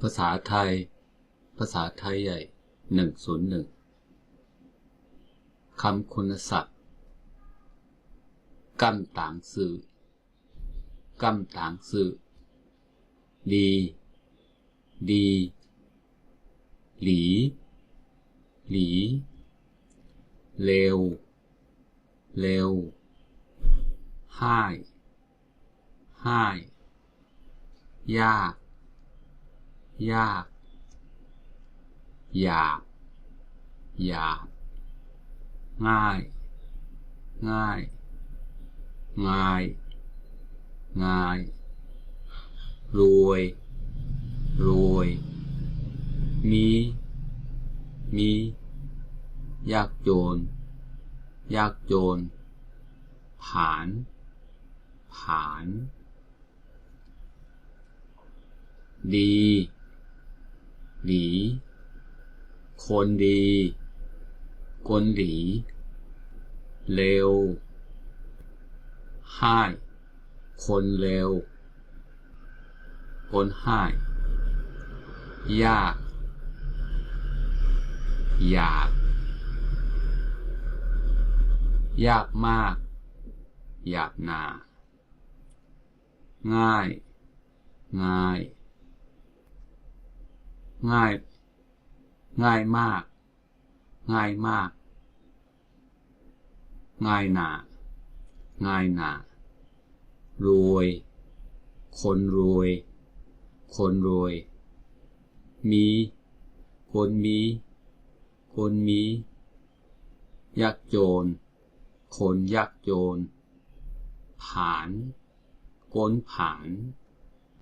าษาไทยใหญ่101คำคุณศัพท์กั้มต่างสื่อดีหลีเร็วให้ยากหยาบง่ายรวยมียากจนผ่านดีหลีคนดีเร็วให้คนเร็วคนให้ยากมากยากหนาง่ายมากง่ายหนารวยคนรวยมีคนมียากจนคนยากจนผ่าน